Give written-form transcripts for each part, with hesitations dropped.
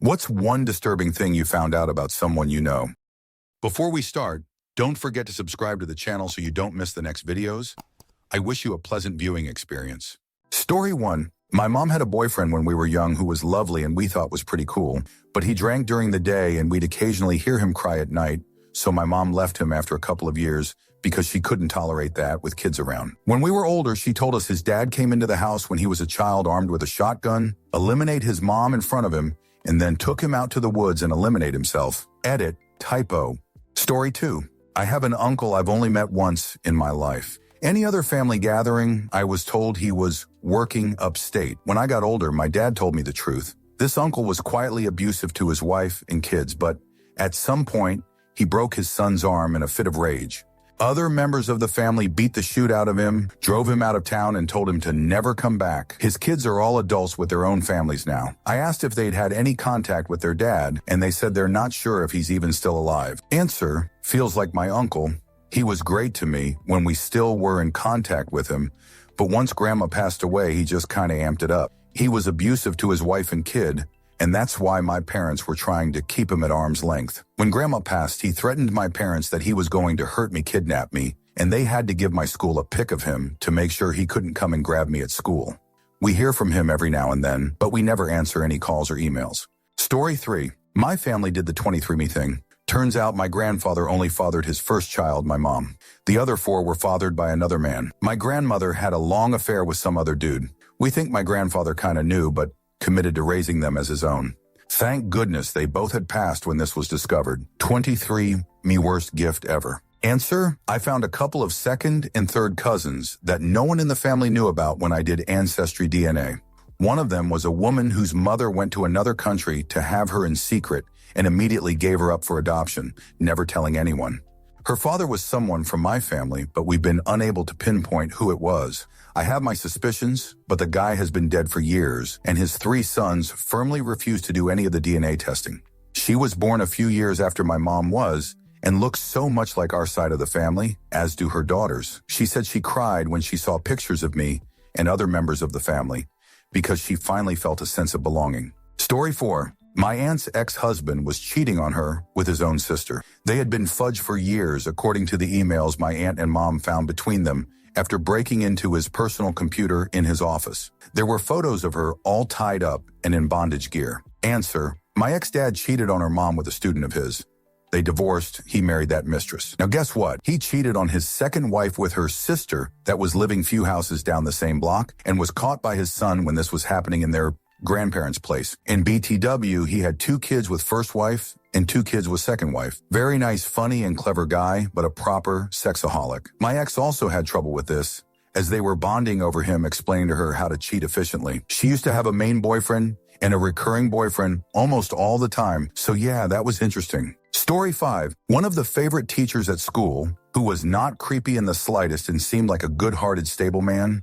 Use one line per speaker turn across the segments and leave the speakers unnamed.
What's one disturbing thing you found out about someone you know? Before we start, don't forget to subscribe to the channel so you don't miss the next videos. I wish you a pleasant viewing experience. Story 1. My mom had a boyfriend when we were young who was lovely and we thought was pretty cool, but he drank during the day and we'd occasionally hear him cry at night, so my mom left him after a couple of years because she couldn't tolerate that with kids around. When we were older, she told us his dad came into the house when he was a child armed with a shotgun, eliminate his mom in front of him, and then took him out to the woods and eliminate himself. Edit, typo. Story 2. I have an uncle I've only met once in my life. Any other family gathering, I was told he was working upstate. When I got older, my dad told me the truth. This uncle was quietly abusive to his wife and kids, but at some point, he broke his son's arm in a fit of rage. Other members of the family beat the shoot out of him, drove him out of town, and told him to never come back. His kids are all adults with their own families now. I asked if they'd had any contact with their dad, and they said they're not sure if he's even still alive. Answer: feels like my uncle. He was great to me when we still were in contact with him, but once Grandma passed away, he just kind of amped it up. He was abusive to his wife and kid, and that's why my parents were trying to keep him at arm's length. When Grandma passed, he threatened my parents that he was going to hurt me, kidnap me, and they had to give my school a pic of him to make sure he couldn't come and grab me at school. We hear from him every now and then, but we never answer any calls or emails. Story 3. My family did the 23andMe thing. Turns out my grandfather only fathered his first child, my mom. The other 4 were fathered by another man. My grandmother had a long affair with some other dude. We think my grandfather kind of knew, but committed to raising them as his own. Thank goodness they both had passed when this was discovered. 23andMe worst gift ever. Answer: I found a couple of second and third cousins that no one in the family knew about when I did Ancestry DNA. One of them was a woman whose mother went to another country to have her in secret and immediately gave her up for adoption, never telling anyone. Her father was someone from my family, but we've been unable to pinpoint who it was. I have my suspicions, but the guy has been dead for years, and his 3 sons firmly refuse to do any of the DNA testing. She was born a few years after my mom was, and looks so much like our side of the family, as do her daughters. She said she cried when she saw pictures of me and other members of the family, because she finally felt a sense of belonging. Story 4. My aunt's ex-husband was cheating on her with his own sister. They had been fudged for years, according to the emails my aunt and mom found between them after breaking into his personal computer in his office. There were photos of her all tied up and in bondage gear. Answer: my ex-dad cheated on her mom with a student of his. They divorced, he married that mistress. Now guess what? He cheated on his second wife with her sister that was living few houses down the same block and was caught by his son when this was happening in their grandparents' place. In BTW, he had 2 kids with first wife and 2 kids with second wife. Very nice, funny, and clever guy, but a proper sexaholic. My ex also had trouble with this, as they were bonding over him explaining to her how to cheat efficiently. She used to have a main boyfriend and a recurring boyfriend almost all the time, so yeah, that was interesting. Story 5. One of the favorite teachers at school, who was not creepy in the slightest and seemed like a good-hearted, stable man,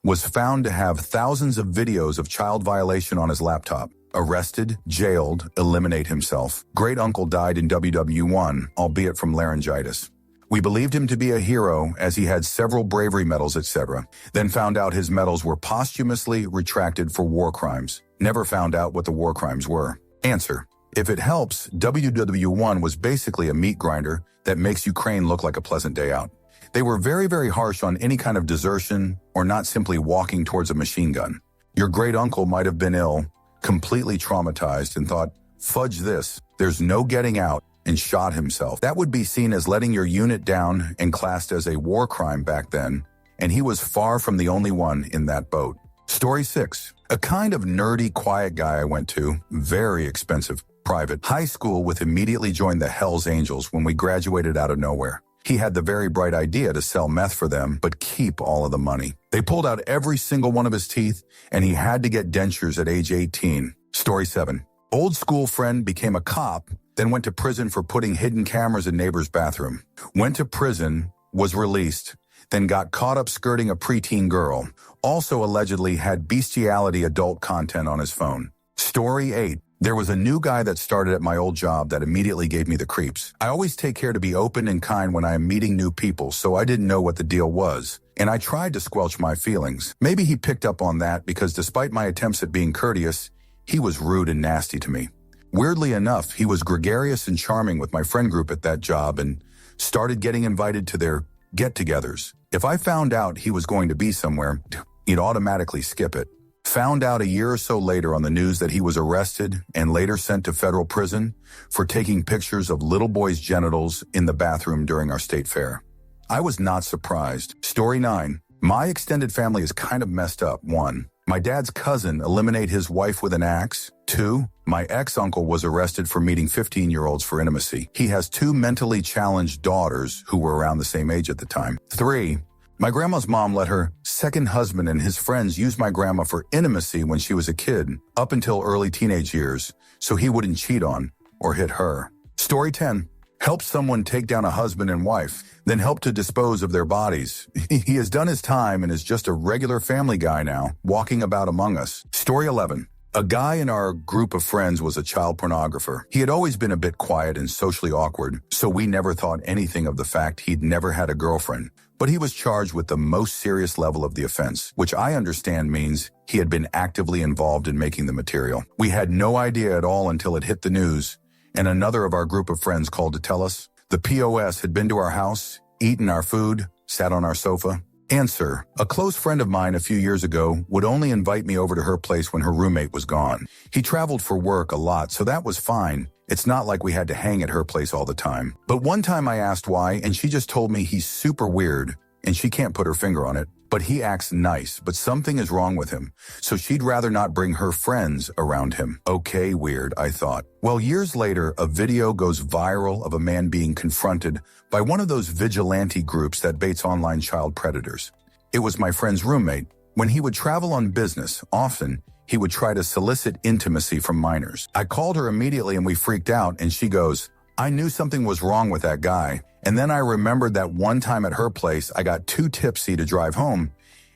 was found to have thousands of videos of child violation on his laptop. Arrested, jailed, eliminate himself. Great uncle died in WW1, albeit from laryngitis. We believed him to be a hero as he had several bravery medals, etc. Then found out his medals were posthumously retracted for war crimes. Never found out what the war crimes were. Answer: if it helps, WW1 was basically a meat grinder that makes Ukraine look like a pleasant day out. They were very, very harsh on any kind of desertion or not simply walking towards a machine gun. Your great uncle might have been ill, completely traumatized, and thought, fudge this, there's no getting out, and shot himself. That would be seen as letting your unit down and classed as a war crime back then, and he was far from the only one in that boat. Story 6. A kind of nerdy, quiet guy I went to, very expensive, private high school with immediately joined the Hells Angels when we graduated out of nowhere. He had the very bright idea to sell meth for them, but keep all of the money. They pulled out every single one of his teeth, and he had to get dentures at age 18. Story 7. Old school friend became a cop, then went to prison for putting hidden cameras in neighbor's bathroom. Went to prison, was released, then got caught up skirting a preteen girl. Also allegedly had bestiality adult content on his phone. Story 8. There was a new guy that started at my old job that immediately gave me the creeps. I always take care to be open and kind when I am meeting new people, so I didn't know what the deal was, and I tried to squelch my feelings. Maybe he picked up on that because despite my attempts at being courteous, he was rude and nasty to me. Weirdly enough, he was gregarious and charming with my friend group at that job and started getting invited to their get-togethers. If I found out he was going to be somewhere, he'd automatically skip it. Found out a year or so later on the news that he was arrested and later sent to federal prison for taking pictures of little boys' genitals in the bathroom during our state fair. I was not surprised. Story 9. My extended family is kind of messed up. 1. My dad's cousin eliminated his wife with an axe. 2. My ex-uncle was arrested for meeting 15-year-olds for intimacy. He has 2 mentally challenged daughters who were around the same age at the time. 3. My grandma's mom let her second husband and his friends use my grandma for intimacy when she was a kid, up until early teenage years, so he wouldn't cheat on or hit her. Story 10. Help someone take down a husband and wife, then help to dispose of their bodies. He has done his time and is just a regular family guy now, walking about among us. Story 11. A guy in our group of friends was a child pornographer. He had always been a bit quiet and socially awkward, so we never thought anything of the fact he'd never had a girlfriend. But he was charged with the most serious level of the offense, which I understand means he had been actively involved in making the material. We had no idea at all until it hit the news, and another of our group of friends called to tell us. The POS had been to our house, eaten our food, sat on our sofa. Answer. A close friend of mine a few years ago would only invite me over to her place when her roommate was gone. He traveled for work a lot, so that was fine. It's not like we had to hang at her place all the time. But one time I asked why, and she just told me he's super weird, and she can't put her finger on it. But he acts nice, but something is wrong with him. So she'd rather not bring her friends around him. Okay, weird, I thought. Well, years later, a video goes viral of a man being confronted by one of those vigilante groups that baits online child predators. It was my friend's roommate. When he would travel on business, often, he would try to solicit intimacy from minors. I called her immediately and we freaked out, and she goes, I knew something was wrong with that guy. And then I remembered that one time at her place, I got too tipsy to drive home,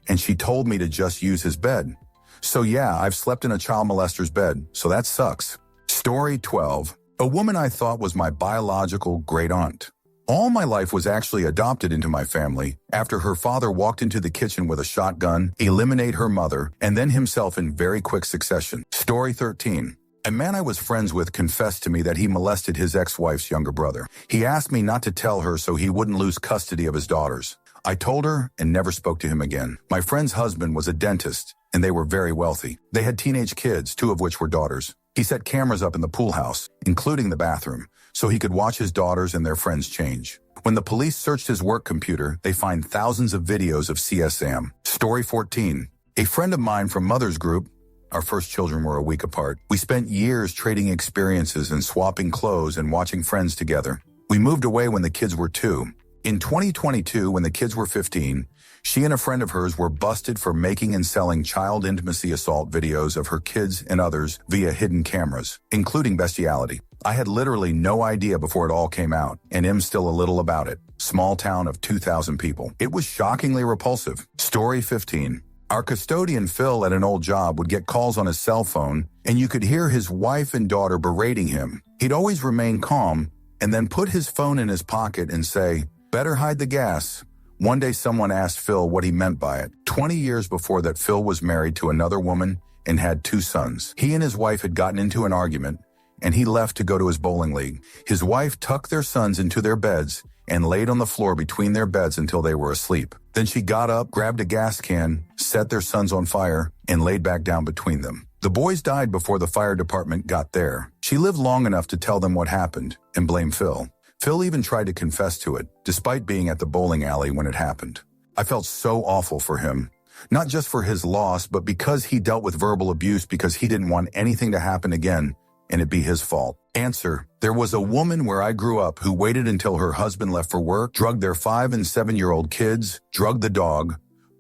and she told me to just use his bed. So yeah, I've slept in a child molester's bed, so that sucks. Story 12. A woman I thought was my biological great-aunt. All my life was actually adopted into my family after her father walked into the kitchen with a shotgun, eliminated her mother, and then himself in very quick succession. Story 13. A man I was friends with confessed to me that he molested his ex-wife's younger brother. He asked me not to tell her so he wouldn't lose custody of his daughters. I told her and never spoke to him again. My friend's husband was a dentist, and they were very wealthy. They had teenage kids, 2 of which were daughters. He set cameras up in the pool house, including the bathroom, so he could watch his daughters and their friends change. When the police searched his work computer, they find thousands of videos of CSM. Story 14. A friend of mine from Mother's Group, our first children were a week apart. We spent years trading experiences and swapping clothes and watching Friends together. We moved away when the kids were 2. In 2022, when the kids were 15, she and a friend of hers were busted for making and selling child intimacy assault videos of her kids and others via hidden cameras, including bestiality. I had literally no idea before it all came out, and am still a little about it. Small town of 2,000 people. It was shockingly repulsive. Story 15. Our custodian, Phil, at an old job would get calls on his cell phone, and you could hear his wife and daughter berating him. He'd always remain calm and then put his phone in his pocket and say, "Better hide the gas." One day someone asked Phil what he meant by it. 20 years before that, Phil was married to another woman and had 2 sons. He and his wife had gotten into an argument, and he left to go to his bowling league. His wife tucked their sons into their beds and laid on the floor between their beds until they were asleep. Then she got up, grabbed a gas can, set their sons on fire, and laid back down between them. The boys died before the fire department got there. She lived long enough to tell them what happened and blame Phil. Phil even tried to confess to it, despite being at the bowling alley when it happened. I felt so awful for him, not just for his loss, but because he dealt with verbal abuse because he didn't want anything to happen again and it be his fault. Answer. There was a woman where I grew up who waited until her husband left for work, drugged their 5- and 7-year-old kids, drugged the dog,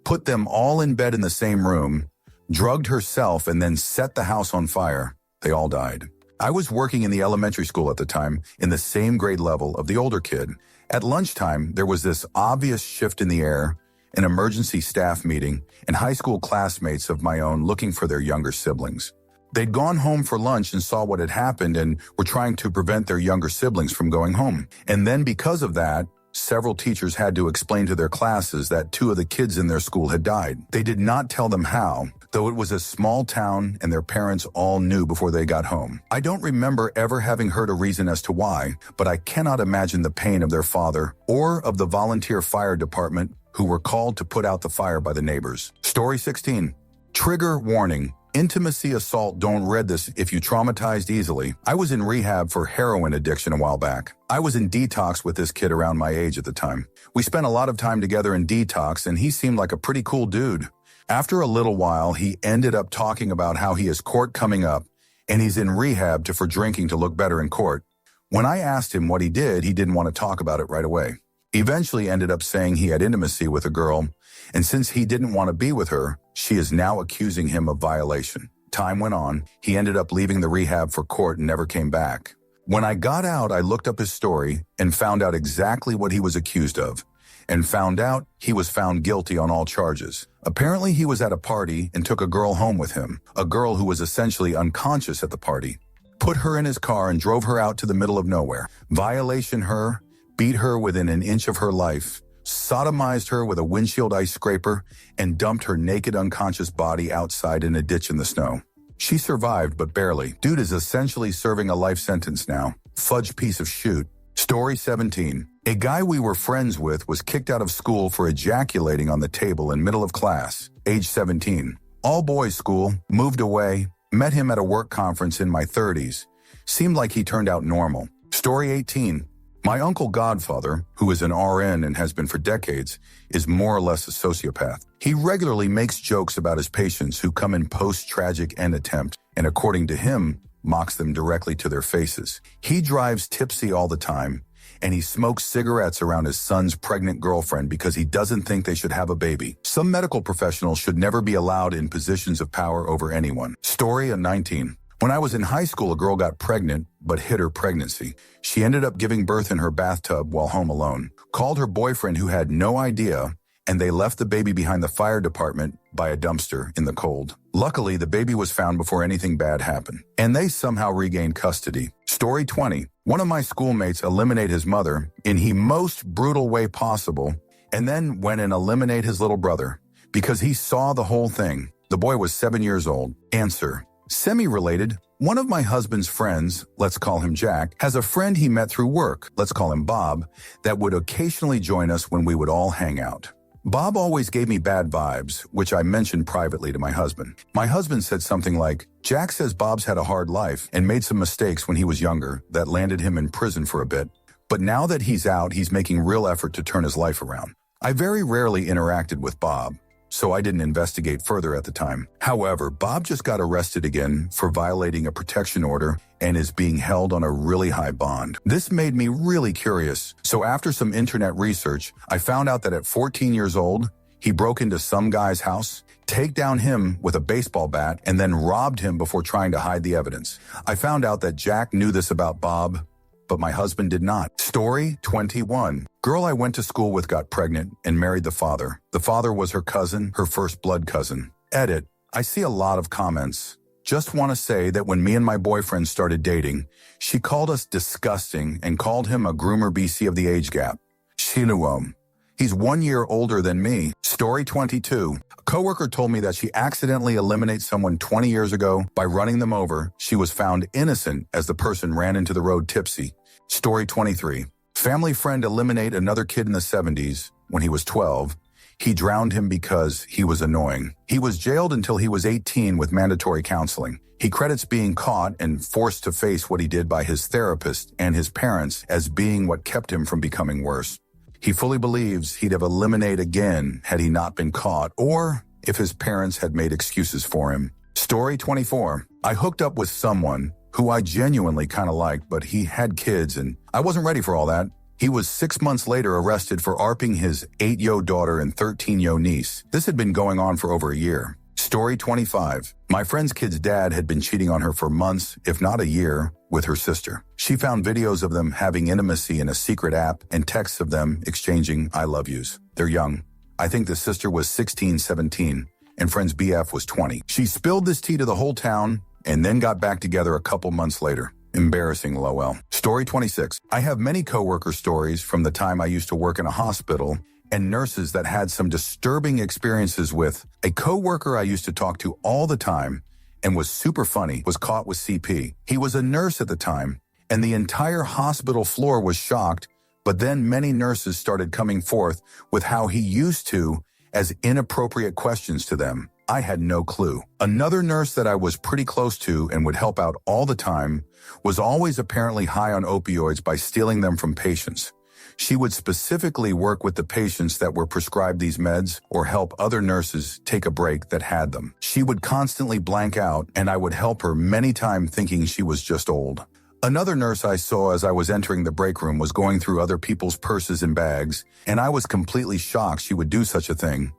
put them all in bed in the same room, drugged herself, and then set the house on fire. They all died. I was working in the elementary school at the time, in the same grade level of the older kid. At lunchtime, there was this obvious shift in the air, an emergency staff meeting, and high school classmates of my own looking for their younger siblings. They'd gone home for lunch and saw what had happened and were trying to prevent their younger siblings from going home. And then because of that, several teachers had to explain to their classes that 2 of the kids in their school had died. They did not tell them how, though it was a small town and their parents all knew before they got home. I don't remember ever having heard a reason as to why, but I cannot imagine the pain of their father or of the volunteer fire department who were called to put out the fire by the neighbors. Story 16. Trigger warning. Intimacy assault. Don't read this if you traumatized easily. I was in rehab for heroin addiction a while back. I was in detox with this kid around my age at the time. We spent a lot of time together in detox and he seemed like a pretty cool dude. After a little while, he ended up talking about how he has court coming up and he's in rehab for drinking to look better in court. When I asked him what he didn't want to talk about it right away. Eventually ended up saying he had intimacy with a girl, and since he didn't want to be with her, she is now accusing him of violation. Time went on. He ended up leaving the rehab for court and never came back. When I got out, I looked up his story and found out exactly what he was accused of, and found out he was found guilty on all charges. Apparently, he was at a party and took a girl home with him, a girl who was essentially unconscious at the party. Put her in his car and drove her out to the middle of nowhere. Violation her, beat her within an inch of her life, sodomized her with a windshield ice scraper, and dumped her naked unconscious body outside in a ditch in the snow. She survived, but barely. Dude is essentially serving a life sentence now. Fudge piece of shoot. Story 17. A guy we were friends with was kicked out of school for ejaculating on the table in middle of class, age 17. All boys school, moved away, met him at a work conference in my 30s. Seemed like he turned out normal. Story 18. My uncle Godfather, who is an RN and has been for decades, is more or less a sociopath. He regularly makes jokes about his patients who come in post-tragic end attempt, and according to him, mocks them directly to their faces. He drives tipsy all the time, and he smokes cigarettes around his son's pregnant girlfriend because he doesn't think they should have a baby. Some medical professionals should never be allowed in positions of power over anyone. Story 19. When I was in high school, a girl got pregnant, but hid her pregnancy. She ended up giving birth in her bathtub while home alone. Called her boyfriend who had no idea, and they left the baby behind the fire department by a dumpster in the cold. Luckily, the baby was found before anything bad happened, and they somehow regained custody. Story 20. One of my schoolmates eliminated his mother in the most brutal way possible, and then went and eliminated his little brother because he saw the whole thing. The boy was 7 years old. Answer. Semi-related, one of my husband's friends, let's call him Jack, has a friend he met through work, let's call him Bob, that would occasionally join us when we would all hang out. Bob always gave me bad vibes, which I mentioned privately to my husband. My husband said something like, Jack says Bob's had a hard life and made some mistakes when he was younger that landed him in prison for a bit. But now that he's out, he's making real effort to turn his life around. I very rarely interacted with Bob, so I didn't investigate further at the time. However, Bob just got arrested again for violating a protection order and is being held on a really high bond. This made me really curious, so after some internet research, I found out that at 14 years old, he broke into some guy's house, take down him with a baseball bat, and then robbed him before trying to hide the evidence. I found out that Jack knew this about Bob, but my husband did not. Story 21. Girl I went to school with got pregnant and married the father. The father was her cousin, her first blood cousin. Edit. I see a lot of comments. Just want to say that when me and my boyfriend started dating, she called us disgusting and called him a groomer BC of the age gap. She knew him. He's 1 year older than me. Story 22. A coworker told me that she accidentally eliminated someone 20 years ago by running them over. She was found innocent as the person ran into the road tipsy. Story 23. Family friend eliminated another kid in the 70s when he was 12. He drowned him because he was annoying. He was jailed until he was 18 with mandatory counseling. He credits being caught and forced to face what he did by his therapist and his parents as being what kept him from becoming worse. He fully believes he'd have eliminated again had he not been caught or if his parents had made excuses for him. Story 24. I hooked up with someone who I genuinely kind of liked, but he had kids and I wasn't ready for all that. He was 6 months later arrested for ARPing his 8-year-old daughter and 13-year-old niece. This had been going on for over a year. Story 25. My friend's kid's dad had been cheating on her for months, if not a year, with her sister. She found videos of them having intimacy in a secret app and texts of them exchanging I love yous. They're young. I think the sister was 16, 17, and friend's BF was 20. She spilled this tea to the whole town and then got back together a couple months later. Embarrassing, lol. Story 26. I have many coworker stories from the time I used to work in a hospital and nurses that had some disturbing experiences with. A coworker I used to talk to all the time and was super funny was caught with CP. He was a nurse at the time, and the entire hospital floor was shocked, but then many nurses started coming forth with how he used to as inappropriate questions to them. I had no clue. Another nurse that I was pretty close to and would help out all the time was always apparently high on opioids by stealing them from patients. She would specifically work with the patients that were prescribed these meds or help other nurses take a break that had them. She would constantly blank out, and I would help her many times thinking she was just old. Another nurse I saw as I was entering the break room was going through other people's purses and bags, and I was completely shocked she would do such a thing.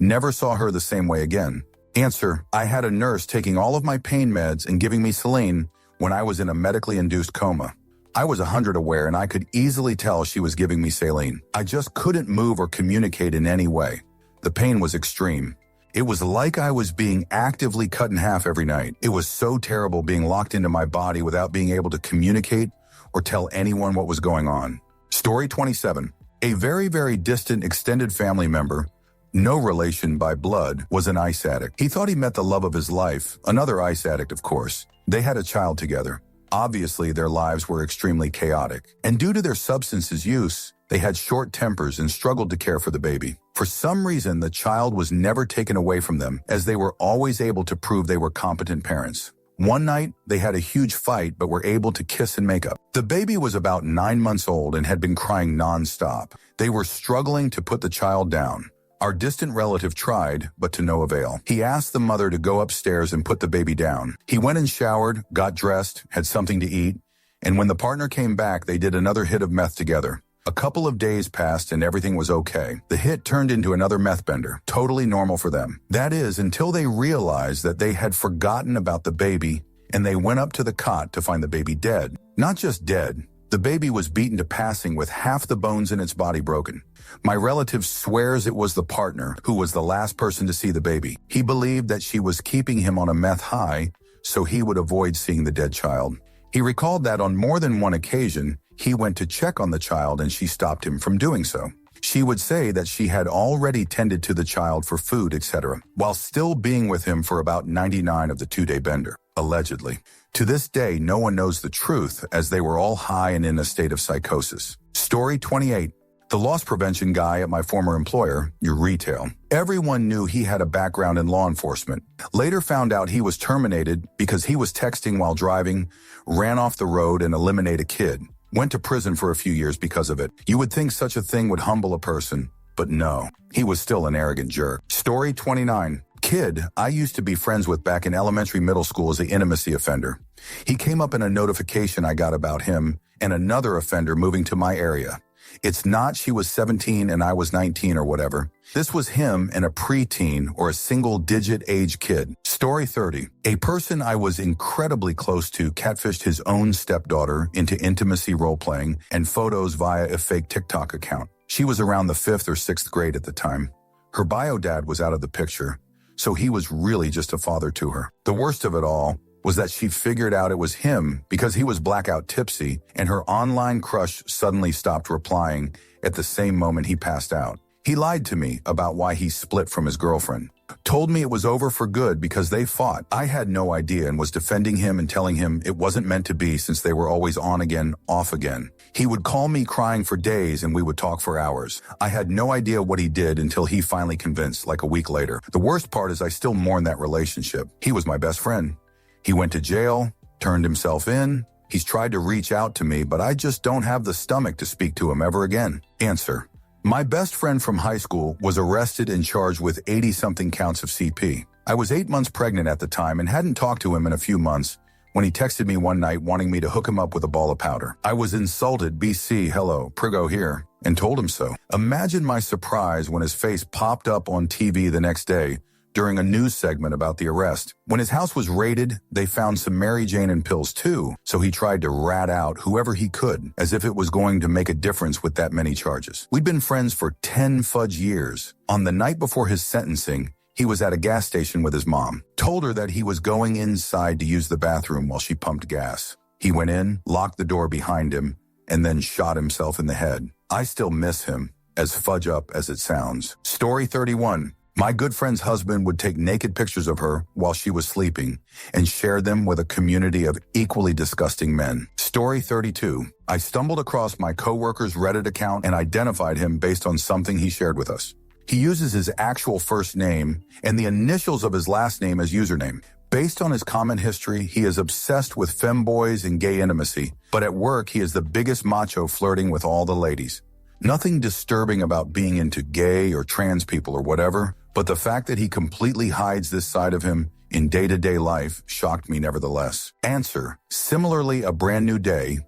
Never saw her the same way again. Answer: I had a nurse taking all of my pain meds and giving me saline when I was in a medically induced coma. I was 100 aware and I could easily tell she was giving me saline. I just couldn't move or communicate in any way. The pain was extreme. It was like I was being actively cut in half every night. It was so terrible being locked into my body without being able to communicate or tell anyone what was going on. Story 27. A very, very distant extended family member, no relation by blood, was an ice addict. He thought he met the love of his life, another ice addict, of course. They had a child together. Obviously, their lives were extremely chaotic, and due to their substances use, they had short tempers and struggled to care for the baby. For some reason, the child was never taken away from them, as they were always able to prove they were competent parents. One night, they had a huge fight but were able to kiss and make up. The baby was about 9 months old and had been crying non-stop. They were struggling to put the child down. Our distant relative tried, but to no avail. He asked the mother to go upstairs and put the baby down. He went and showered, got dressed, had something to eat, and when the partner came back, they did another hit of meth together. A couple of days passed and everything was okay. The hit turned into another meth bender, totally normal for them. That is, until they realized that they had forgotten about the baby and they went up to the cot to find the baby dead. Not just dead, the baby was beaten to passing with half the bones in its body broken. My relative swears it was the partner who was the last person to see the baby. He believed that she was keeping him on a meth high so he would avoid seeing the dead child. He recalled that on more than one occasion, he went to check on the child and she stopped him from doing so. She would say that she had already tended to the child for food, etc., while still being with him for about 99 of the 2-day bender, allegedly. To this day, no one knows the truth as they were all high and in a state of psychosis. Story 28. The loss prevention guy at my former employer, your retail. Everyone knew he had a background in law enforcement. Later found out he was terminated because he was texting while driving, ran off the road and eliminated a kid. Went to prison for a few years because of it. You would think such a thing would humble a person, but no, he was still an arrogant jerk. Story 29. Kid I used to be friends with back in elementary middle school as an intimacy offender. He came up in a notification I got about him and another offender moving to my area. It's not she was 17 and I was 19 or whatever. This was him and a preteen or a single-digit age kid. Story 30. A person I was incredibly close to catfished his own stepdaughter into intimacy role-playing and photos via a fake TikTok account. She was around the 5th or 6th grade at the time. Her bio dad was out of the picture, so he was really just a father to her. The worst of it all was that she figured out it was him because he was blackout tipsy and her online crush suddenly stopped replying at the same moment he passed out. He lied to me about why he split from his girlfriend. Told me it was over for good because they fought. I had no idea and was defending him and telling him it wasn't meant to be since they were always on again, off again. He would call me crying for days and we would talk for hours. I had no idea what he did until he finally convinced, like a week later. The worst part is I still mourn that relationship. He was my best friend. He went to jail, turned himself in. He's tried to reach out to me, but I just don't have the stomach to speak to him ever again. Answer. My best friend from high school was arrested and charged with 80-something counts of CP. I was 8 months pregnant at the time and hadn't talked to him in a few months when he texted me one night wanting me to hook him up with a ball of powder. I was insulted, BC, hello, Prigo here, and told him so. Imagine my surprise when his face popped up on TV the next day during a news segment about the arrest. When his house was raided, they found some Mary Jane and pills too, so he tried to rat out whoever he could, as if it was going to make a difference with that many charges. We'd been friends for 10 fudge years. On the night before his sentencing, he was at a gas station with his mom. Told her that he was going inside to use the bathroom while she pumped gas. He went in, locked the door behind him, and then shot himself in the head. I still miss him, as fudge up as it sounds. Story 31. My good friend's husband would take naked pictures of her while she was sleeping and share them with a community of equally disgusting men. Story 32. I stumbled across my coworker's Reddit account and identified him based on something he shared with us. He uses his actual first name and the initials of his last name as username. Based on his comment history, he is obsessed with femboys and gay intimacy, but at work he is the biggest macho flirting with all the ladies. Nothing disturbing about being into gay or trans people or whatever, but the fact that he completely hides this side of him in day-to-day life shocked me nevertheless. Answer. Similarly, a brand new day,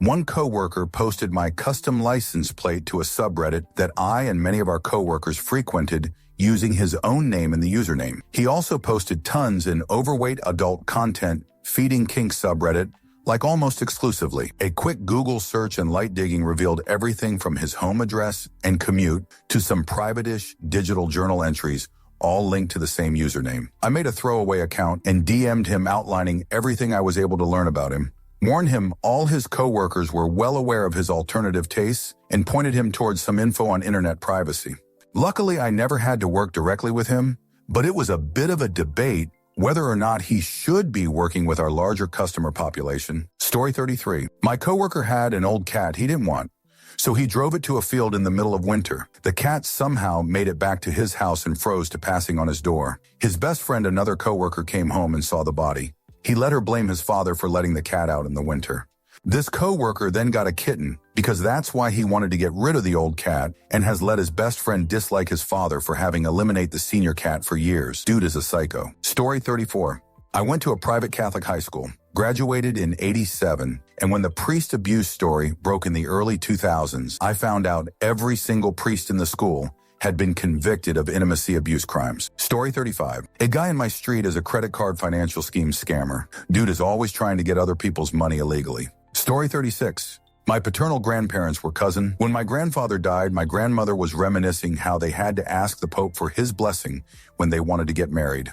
one coworker posted my custom license plate to a subreddit that I and many of our coworkers frequented using his own name in the username. He also posted tons in overweight adult content feeding kink subreddit, like almost exclusively. A quick Google search and light digging revealed everything from his home address and commute to some private-ish digital journal entries, all linked to the same username. I made a throwaway account and DM'd him outlining everything I was able to learn about him, warned him all his coworkers were well aware of his alternative tastes, and pointed him towards some info on internet privacy. Luckily, I never had to work directly with him, but it was a bit of a debate whether or not he should be working with our larger customer population. Story 33. My coworker had an old cat he didn't want, so he drove it to a field in the middle of winter. The cat somehow made it back to his house and froze to passing on his door. His best friend, another coworker, came home and saw the body. He let her blame his father for letting the cat out in the winter. This coworker then got a kitten because that's why he wanted to get rid of the old cat and has let his best friend dislike his father for having eliminated the senior cat for years. Dude is a psycho. Story 34. I went to a private Catholic high school, graduated in '87, and when the priest abuse story broke in the early 2000s, I found out every single priest in the school had been convicted of intimacy abuse crimes. Story 35. A guy in my street is a credit card financial scheme scammer. Dude is always trying to get other people's money illegally. Story 36. My paternal grandparents were cousin. When my grandfather died, my grandmother was reminiscing how they had to ask the Pope for his blessing when they wanted to get married.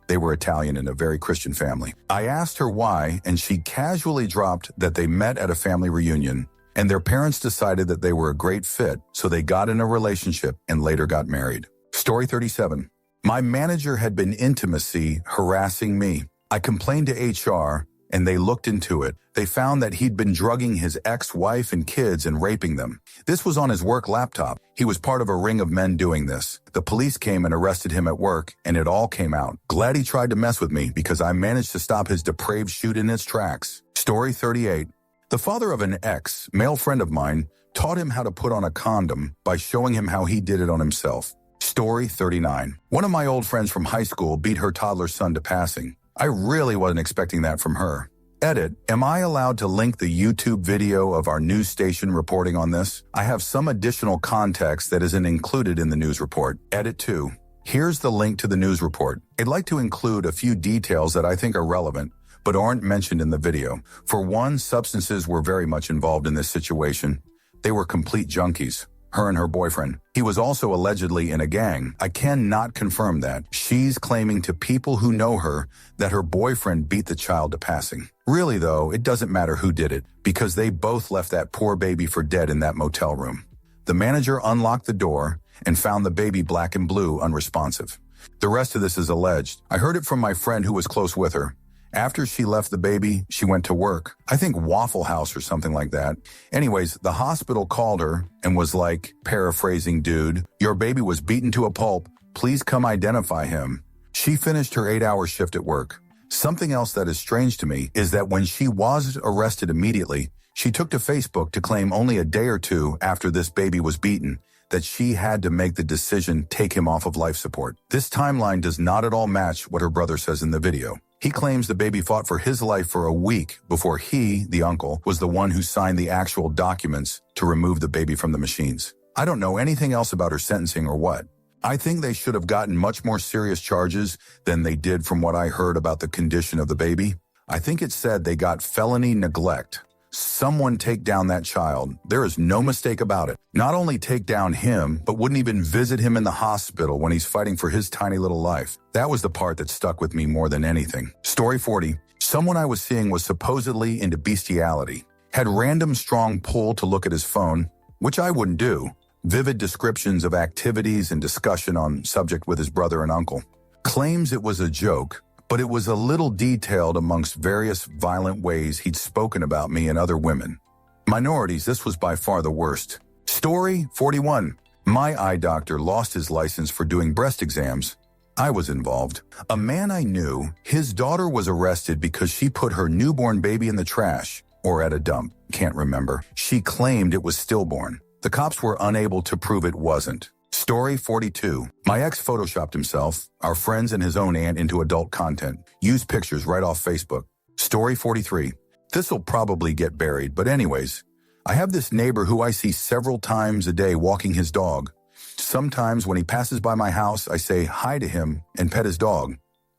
They were Italian and a very Christian family. I asked her why, and she casually dropped that they met at a family reunion, and their parents decided that they were a great fit, so they got in a relationship and later got married. Story 37. My manager had been intimacy harassing me. I complained to HR, and they looked into it. They found that he'd been drugging his ex-wife and kids and raping them. This was on his work laptop. He was part of a ring of men doing this. The police came and arrested him at work, and it all came out. Glad he tried to mess with me because I managed to stop his depraved shoot in its tracks. Story 38. The father of an ex, male friend of mine, taught him how to put on a condom by showing him how he did it on himself. Story 39. One of my old friends from high school beat her toddler son to passing. I really wasn't expecting that from her. Edit. Am I allowed to link the YouTube video of our news station reporting on this? I have some additional context that isn't included in the news report. Edit 2. Here's the link to the news report. I'd like to include a few details that I think are relevant, but aren't mentioned in the video. For one, substances were very much involved in this situation. They were complete junkies, her and her boyfriend. He was also allegedly in a gang. I cannot confirm that. She's claiming to people who know her that her boyfriend beat the child to passing. Really though, it doesn't matter who did it, because they both left that poor baby for dead in that motel room. The manager unlocked the door and found the baby black and blue, unresponsive. The rest of this is alleged. I heard it from my friend who was close with her. After she left the baby, she went to work. I think Waffle House or something like that. Anyways, the hospital called her and was like, paraphrasing, dude, your baby was beaten to a pulp. Please come identify him. She finished her 8-hour shift at work. Something else that is strange to me is that when she was arrested immediately, she took to Facebook to claim only a day or two after this baby was beaten that she had to make the decision take him off of life support. This timeline does not at all match what her brother says in the video. He claims the baby fought for his life for a week before he, the uncle, was the one who signed the actual documents to remove the baby from the machines. I don't know anything else about her sentencing or what. I think they should have gotten much more serious charges than they did from what I heard about the condition of the baby. I think it said they got felony neglect. Someone take down that child. There is no mistake about it. Not only take down him, but wouldn't even visit him in the hospital when he's fighting for his tiny little life. That was the part that stuck with me more than anything. Story 40. Someone I was seeing was supposedly into bestiality, had random strong pull to look at his phone, which I wouldn't do, vivid descriptions of activities and discussion on subject with his brother and uncle. Claims it was a joke, but it was a little detailed amongst various violent ways he'd spoken about me and other women. Minorities, this was by far the worst. Story 41. My eye doctor lost his license for doing breast exams. I was involved. A man I knew, his daughter was arrested because she put her newborn baby in the trash, or at a dump, can't remember. She claimed it was stillborn. The cops were unable to prove it wasn't. Story 42. My ex photoshopped himself, our friends and his own aunt into adult content. Used pictures right off Facebook. Story 43. This'll probably get buried, but anyways, I have this neighbor who I see several times a day walking his dog. Sometimes when he passes by my house, I say hi to him and pet his dog.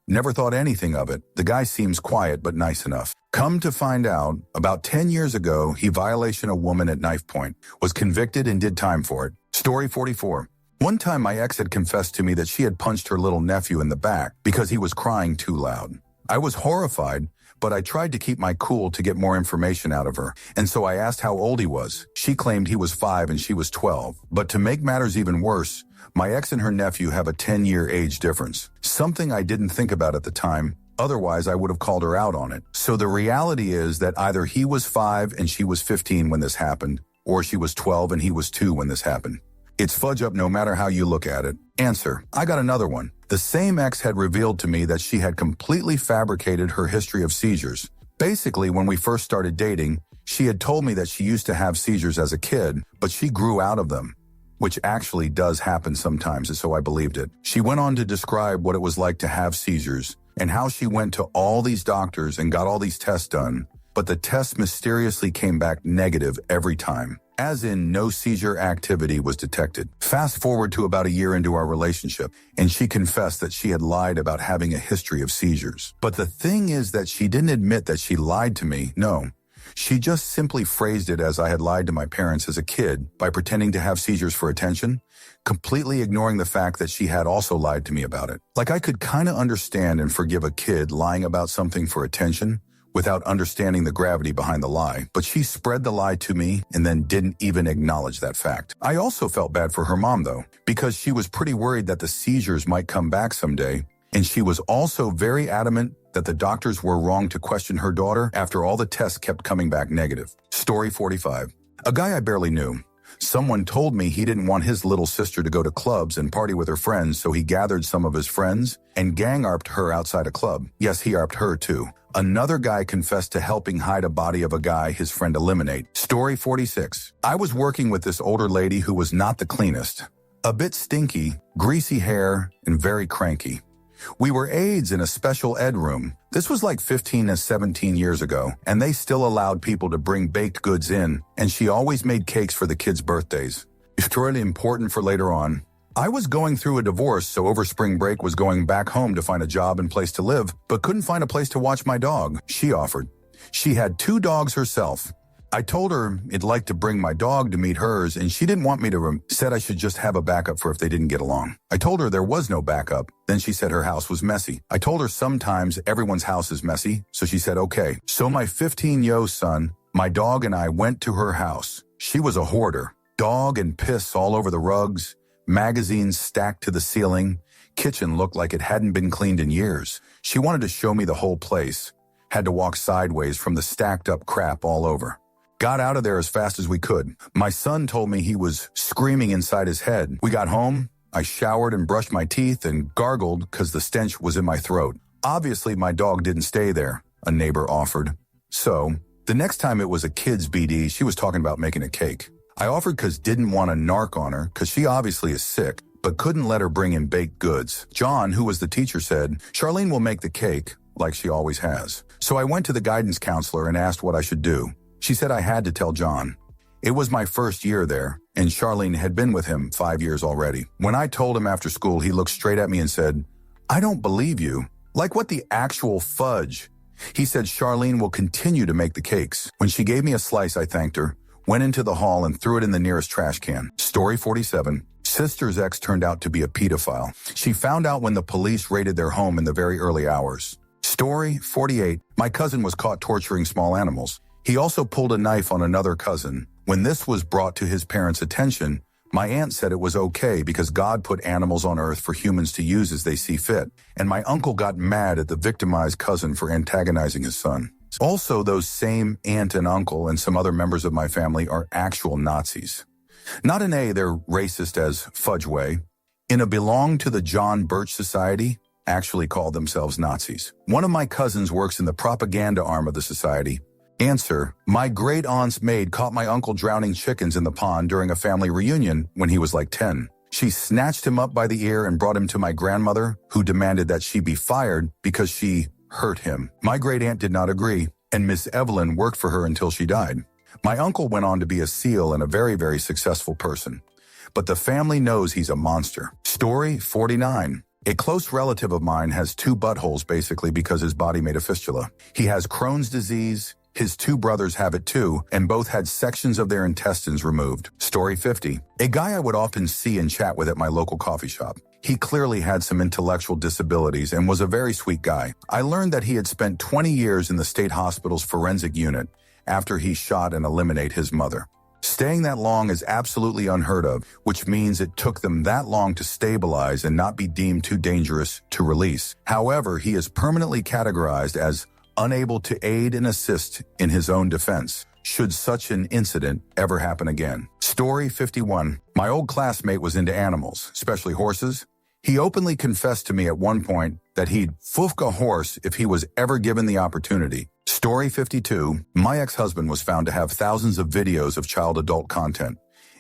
Never thought anything of it. The guy seems quiet but nice enough. Come to find out, about 10 years ago, he violated a woman at knife point, was convicted and did time for it. Story 44. One time my ex had confessed to me that she had punched her little nephew in the back because he was crying too loud. I was horrified, but I tried to keep my cool to get more information out of her, and so I asked how old he was. She claimed he was 5 and she was 12. But to make matters even worse, my ex and her nephew have a 10-year age difference, something I didn't think about at the time. Otherwise, I would have called her out on it. So the reality is that either he was 5 and she was 15 when this happened, or she was 12 and he was 2 when this happened. It's fudge up no matter how you look at it. Answer. I got another one. The same ex had revealed to me that she had completely fabricated her history of seizures. Basically, when we first started dating, she had told me that she used to have seizures as a kid, but she grew out of them, which actually does happen sometimes, and so I believed it. She went on to describe what it was like to have seizures and how she went to all these doctors and got all these tests done, but the tests mysteriously came back negative every time. As in, no seizure activity was detected. Fast forward to about a year into our relationship, and she confessed that she had lied about having a history of seizures. But the thing is that she didn't admit that she lied to me, no. She just simply phrased it as I had lied to my parents as a kid by pretending to have seizures for attention, completely ignoring the fact that she had also lied to me about it. Like I could kind of understand and forgive a kid lying about something for attention, without understanding the gravity behind the lie, but she spread the lie to me and then didn't even acknowledge that fact. I also felt bad for her mom, though, because she was pretty worried that the seizures might come back someday, and she was also very adamant that the doctors were wrong to question her daughter after all the tests kept coming back negative. Story 45. A guy I barely knew. Someone told me he didn't want his little sister to go to clubs and party with her friends, so he gathered some of his friends and gang-arped her outside a club. Yes, he arped her too. Another guy confessed to helping hide a body of a guy his friend eliminate. Story 46. I was working with this older lady who was not the cleanest. A bit stinky, greasy hair, and very cranky. We were aides in a special ed room. This was like 15 to 17 years ago, and they still allowed people to bring baked goods in, and she always made cakes for the kids' birthdays. It's really important for later on. I was going through a divorce, so over spring break was going back home to find a job and place to live, but couldn't find a place to watch my dog. She offered. She had 2 dogs herself. I told her I'd like to bring my dog to meet hers, and she didn't want me to said I should just have a backup for if they didn't get along. I told her there was no backup. Then she said her house was messy. I told her sometimes everyone's house is messy, so she said okay. So my 15-year-old son, my dog, and I went to her house. She was a hoarder. Dog and piss all over the rugs. Magazines stacked to the ceiling. Kitchen looked like it hadn't been cleaned in years. She wanted to show me the whole place. Had to walk sideways from the stacked up crap all over. Got out of there as fast as we could. My son told me he was screaming inside his head. We got home. I showered and brushed my teeth and gargled because the stench was in my throat. Obviously, my dog didn't stay there, a neighbor offered. So, the next time it was a kid's BD, she was talking about making a cake. I offered because didn't want to narc on her because she obviously is sick, but couldn't let her bring in baked goods. John, who was the teacher, said, Charlene will make the cake, like she always has. So I went to the guidance counselor and asked what I should do. She said I had to tell John. It was my first year there, and Charlene had been with him 5 years already. When I told him after school, he looked straight at me and said, I don't believe you. Like what the actual fudge? He said Charlene will continue to make the cakes. When she gave me a slice, I thanked her, went into the hall and threw it in the nearest trash can. Story 47. Sister's ex turned out to be a pedophile. She found out when the police raided their home in the very early hours. Story 48. My cousin was caught torturing small animals. He also pulled a knife on another cousin. When this was brought to his parents' attention, my aunt said it was okay because God put animals on earth for humans to use as they see fit, and my uncle got mad at the victimized cousin for antagonizing his son. Also, those same aunt and uncle and some other members of my family are actual Nazis. Not in A, they're racist as fudge way. In a belong to the John Birch Society, actually called themselves Nazis. One of my cousins works in the propaganda arm of the society. Answer: my great-aunt's maid caught my uncle drowning chickens in the pond during a family reunion when he was like 10. She snatched him up by the ear and brought him to my grandmother, who demanded that she be fired because she hurt him. My great-aunt did not agree, and Miss Evelyn worked for her until she died. My uncle went on to be a SEAL and a very, very successful person. But the family knows he's a monster. Story 49. A close relative of mine has 2 buttholes basically because his body made a fistula. He has Crohn's disease. His 2 brothers have it too, and both had sections of their intestines removed. Story 50. A guy I would often see and chat with at my local coffee shop. He clearly had some intellectual disabilities and was a very sweet guy. I learned that he had spent 20 years in the state hospital's forensic unit after he shot and eliminated his mother. Staying that long is absolutely unheard of, which means it took them that long to stabilize and not be deemed too dangerous to release. However, he is permanently categorized as unable to aid and assist in his own defense, should such an incident ever happen again. Story 51. My old classmate was into animals, especially horses. He openly confessed to me at one point that he'd foofk a horse if he was ever given the opportunity. Story 52. My ex-husband was found to have thousands of videos of child-adult content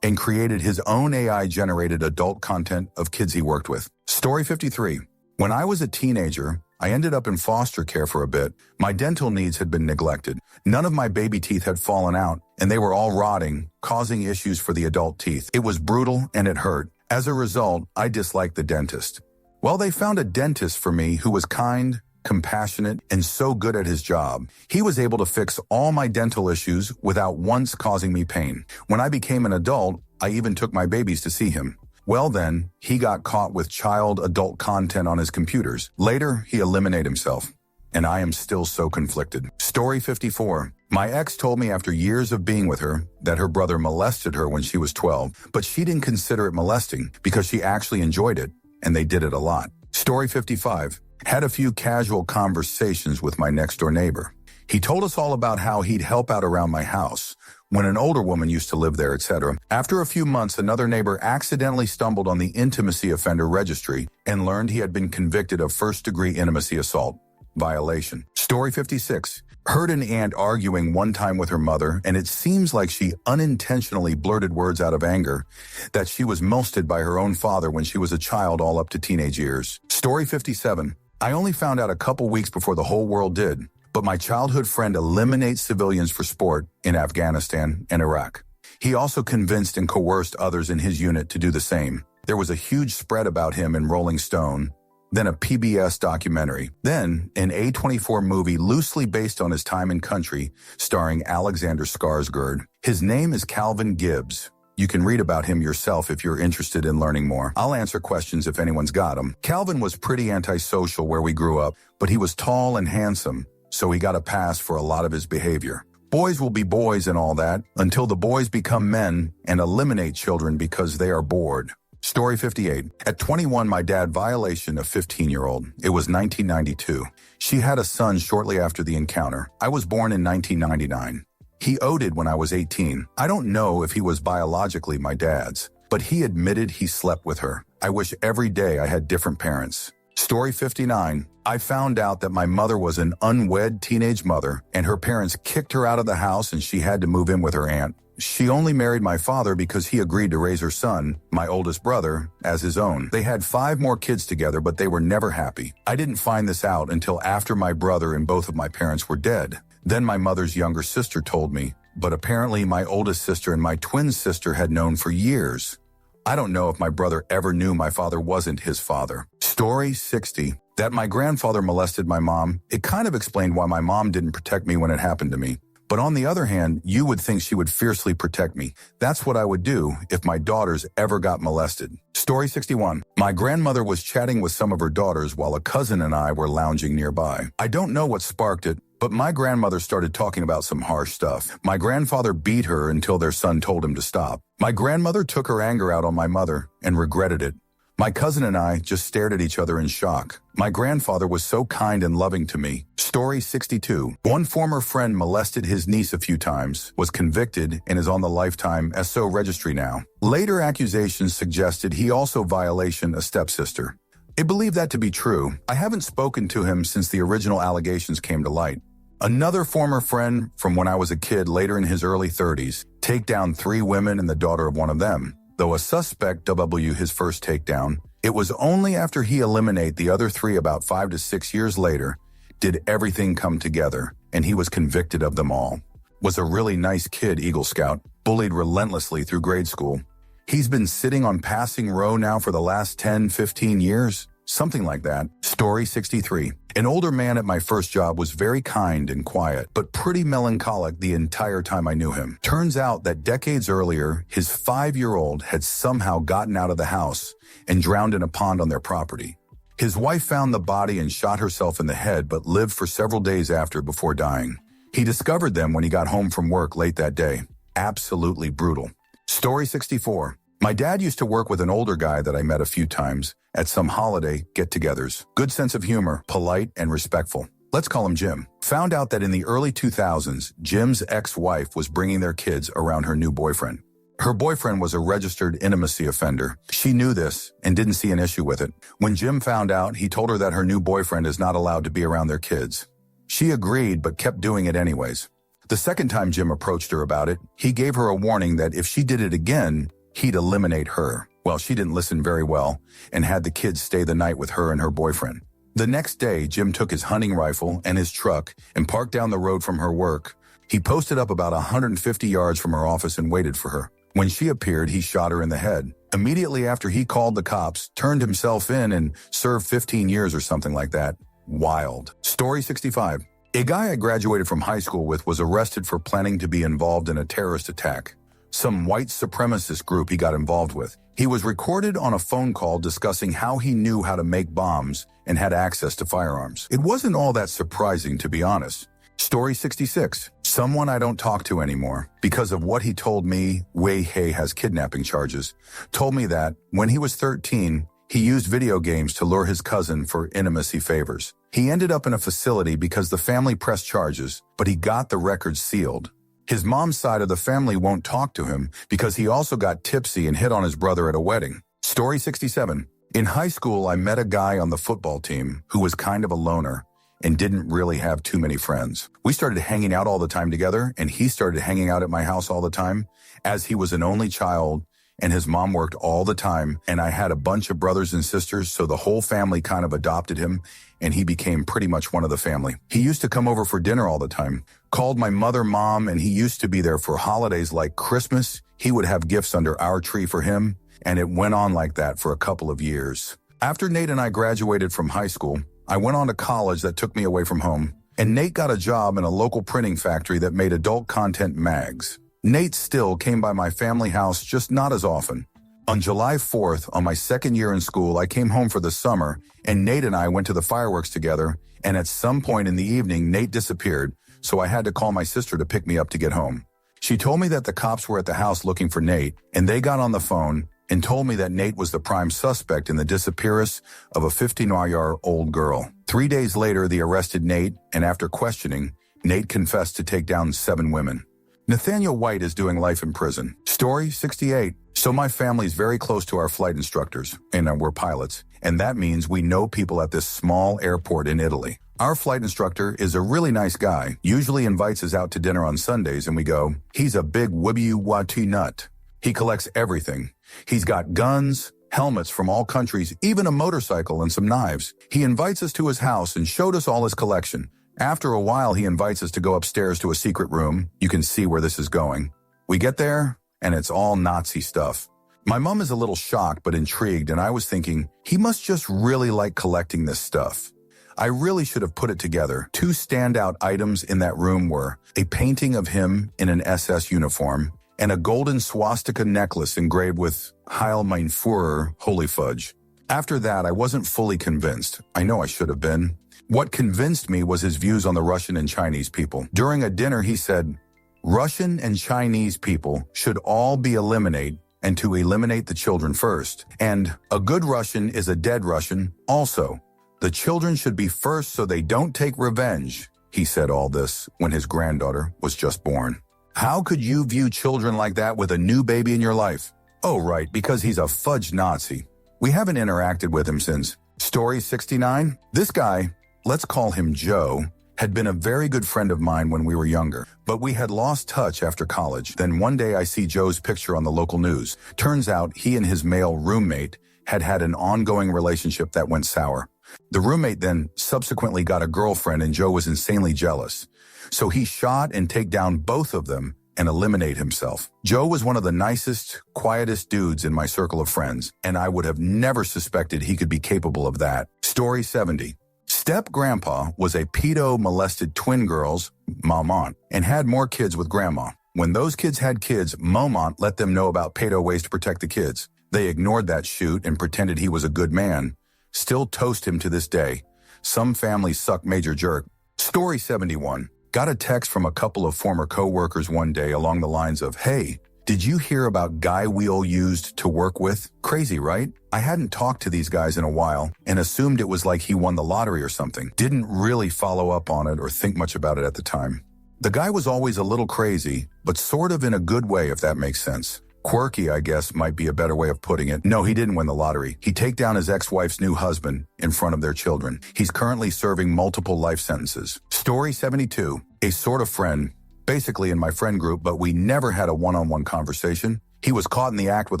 and created his own AI-generated adult content of kids he worked with. Story 53. When I was a teenager, I ended up in foster care for a bit. My dental needs had been neglected. None of my baby teeth had fallen out, and they were all rotting, causing issues for the adult teeth. It was brutal, and it hurt. As a result, I disliked the dentist. Well, they found a dentist for me who was kind, compassionate, and so good at his job. He was able to fix all my dental issues without once causing me pain. When I became an adult, I even took my babies to see him. Well then, he got caught with child-adult content on his computers. Later, he eliminated himself. And I am still so conflicted. Story 54. My ex told me after years of being with her that her brother molested her when she was 12, but she didn't consider it molesting because she actually enjoyed it, and they did it a lot. Story 55. Had a few casual conversations with my next-door neighbor. He told us all about how he'd help out around my house when an older woman used to live there, etc. After a few months, another neighbor accidentally stumbled on the intimacy offender registry and learned he had been convicted of first-degree intimacy assault violation. Story 56. Heard an aunt arguing one time with her mother, and it seems like she unintentionally blurted words out of anger that she was molested by her own father when she was a child all up to teenage years. Story 57. I only found out a couple weeks before the whole world did, but my childhood friend eliminates civilians for sport in Afghanistan and Iraq. He also convinced and coerced others in his unit to do the same. There was a huge spread about him in Rolling Stone, then a PBS documentary, then an A24 movie loosely based on his time in country, starring Alexander Skarsgård. His name is Calvin Gibbs. You can read about him yourself if you're interested in learning more. I'll answer questions if anyone's got them. Calvin was pretty antisocial where we grew up, but he was tall and handsome, so he got a pass for a lot of his behavior. Boys will be boys and all that until the boys become men and eliminate children because they are bored. Story 58. At 21, my dad violation a 15-year-old. It was 1992. She had a son shortly after the encounter. I was born in 1999. He OD'd when I was 18. I don't know if he was biologically my dad's, but he admitted he slept with her. I wish every day I had different parents. Story 59. I found out that my mother was an unwed teenage mother, and her parents kicked her out of the house and she had to move in with her aunt. She only married my father because he agreed to raise her son, my oldest brother, as his own. They had 5 more kids together, but they were never happy. I didn't find this out until after my brother and both of my parents were dead. Then my mother's younger sister told me, but apparently my oldest sister and my twin sister had known for years. I don't know if my brother ever knew my father wasn't his father. Story 60. That my grandfather molested my mom, it kind of explained why my mom didn't protect me when it happened to me. But on the other hand, you would think she would fiercely protect me. That's what I would do if my daughters ever got molested. Story 61. My grandmother was chatting with some of her daughters while a cousin and I were lounging nearby. I don't know what sparked it, but my grandmother started talking about some harsh stuff. My grandfather beat her until their son told him to stop. My grandmother took her anger out on my mother and regretted it. My cousin and I just stared at each other in shock. My grandfather was so kind and loving to me. Story 62. One former friend molested his niece a few times, was convicted, and is on the lifetime SO registry now. Later accusations suggested he also violated a stepsister. I believe that to be true. I haven't spoken to him since the original allegations came to light. Another former friend from when I was a kid, later in his early 30s, take down 3 women and the daughter of one of them. Though a suspect W his first takedown, it was only after he eliminated the other 3 about 5 to 6 years later did everything come together, and he was convicted of them all. Was a really nice kid, Eagle Scout, bullied relentlessly through grade school. He's been sitting on passing row now for the last 10, 15 years, something like that. Story 63. An older man at my first job was very kind and quiet, but pretty melancholic the entire time I knew him. Turns out that decades earlier, his 5-year-old had somehow gotten out of the house and drowned in a pond on their property. His wife found the body and shot herself in the head, but lived for several days after before dying. He discovered them when he got home from work late that day. Absolutely brutal. Story 64. My dad used to work with an older guy that I met a few times at some holiday get-togethers. Good sense of humor, polite and respectful. Let's call him Jim. Found out that in the early 2000s, Jim's ex-wife was bringing their kids around her new boyfriend. Her boyfriend was a registered intimacy offender. She knew this and didn't see an issue with it. When Jim found out, he told her that her new boyfriend is not allowed to be around their kids. She agreed but kept doing it anyways. The second time Jim approached her about it, he gave her a warning that if she did it again, he'd eliminate her. Well, she didn't listen very well and had the kids stay the night with her and her boyfriend. The next day, Jim took his hunting rifle and his truck and parked down the road from her work. He posted up about 150 yards from her office and waited for her. When she appeared, he shot her in the head. Immediately after, he called the cops, turned himself in, and served 15 years or something like that. Wild. Story 65. A guy I graduated from high school with was arrested for planning to be involved in a terrorist attack. Some white supremacist group he got involved with. He was recorded on a phone call discussing how he knew how to make bombs and had access to firearms. It wasn't all that surprising, to be honest. Story 66. Someone I don't talk to anymore, because of what he told me, Wei Hei has kidnapping charges, told me that when he was 13, he used video games to lure his cousin for intimacy favors. He ended up in a facility because the family pressed charges, but he got the records sealed. His mom's side of the family won't talk to him because he also got tipsy and hit on his brother at a wedding. Story 67. In high school, I met a guy on the football team who was kind of a loner and didn't really have too many friends. We started hanging out all the time together, and he started hanging out at my house all the time, as he was an only child, and his mom worked all the time, and I had a bunch of brothers and sisters, so the whole family kind of adopted him, and he became pretty much one of the family. He used to come over for dinner all the time, called my mother Mom, and he used to be there for holidays like Christmas. He would have gifts under our tree for him, and it went on like that for a couple of years. After Nate and I graduated from high school, I went on to college that took me away from home, and Nate got a job in a local printing factory that made adult content mags. Nate still came by my family house, just not as often. On July 4th, on my second year in school, I came home for the summer, and Nate and I went to the fireworks together, and at some point in the evening, Nate disappeared, so I had to call my sister to pick me up to get home. She told me that the cops were at the house looking for Nate, and they got on the phone and told me that Nate was the prime suspect in the disappearance of a 15-year-old girl. 3 days later, they arrested Nate, and after questioning, Nate confessed to take down 7 women. Nathaniel White is doing life in prison. Story 68. So my family's very close to our flight instructors, and we're pilots, and that means we know people at this small airport in Italy. Our flight instructor is a really nice guy, usually invites us out to dinner on Sundays, and we go, he's a big wibby-watty nut. He collects everything. He's got guns, helmets from all countries, even a motorcycle and some knives. He invites us to his house and showed us all his collection. After a while, he invites us to go upstairs to a secret room. You can see where this is going. We get there, and it's all Nazi stuff. My mom is a little shocked but intrigued, and I was thinking, he must just really like collecting this stuff. I really should have put it together. Two standout items in that room were a painting of him in an SS uniform and a golden swastika necklace engraved with Heil mein Führer, holy fudge. After that, I wasn't fully convinced. I know I should have been. What convinced me was his views on the Russian and Chinese people. During a dinner, he said, Russian and Chinese people should all be eliminated, and to eliminate the children first. And a good Russian is a dead Russian also. The children should be first so they don't take revenge. He said all this when his granddaughter was just born. How could you view children like that with a new baby in your life? Oh, right, because he's a fudge Nazi. We haven't interacted with him since. Story 69. This guy, let's call him Joe, had been a very good friend of mine when we were younger, but we had lost touch after college. Then one day I see Joe's picture on the local news. Turns out he and his male roommate had had an ongoing relationship that went sour. The roommate then subsequently got a girlfriend and Joe was insanely jealous. So he shot and take down both of them and eliminate himself. Joe was one of the nicest, quietest dudes in my circle of friends, and I would have never suspected he could be capable of that. Story 70. Step-grandpa was a pedo-molested twin girls, Momont, and had more kids with grandma. When those kids had kids, Momont let them know about pedo ways to protect the kids. They ignored that shoot and pretended he was a good man. Still toast him to this day. Some families suck major jerk. Story 71. Got a text from a couple of former co-workers one day along the lines of, hey, did you hear about guy wheel used to work with? Crazy, right? I hadn't talked to these guys in a while and assumed it was like he won the lottery or something. Didn't really follow up on it or think much about it at the time. The guy was always a little crazy, but sort of in a good way, if that makes sense. Quirky, I guess, might be a better way of putting it. No, he didn't win the lottery. He take down his ex-wife's new husband in front of their children. He's currently serving multiple life sentences. Story 72. A sort of friend, basically in my friend group, but we never had a one-on-one conversation. He was caught in the act with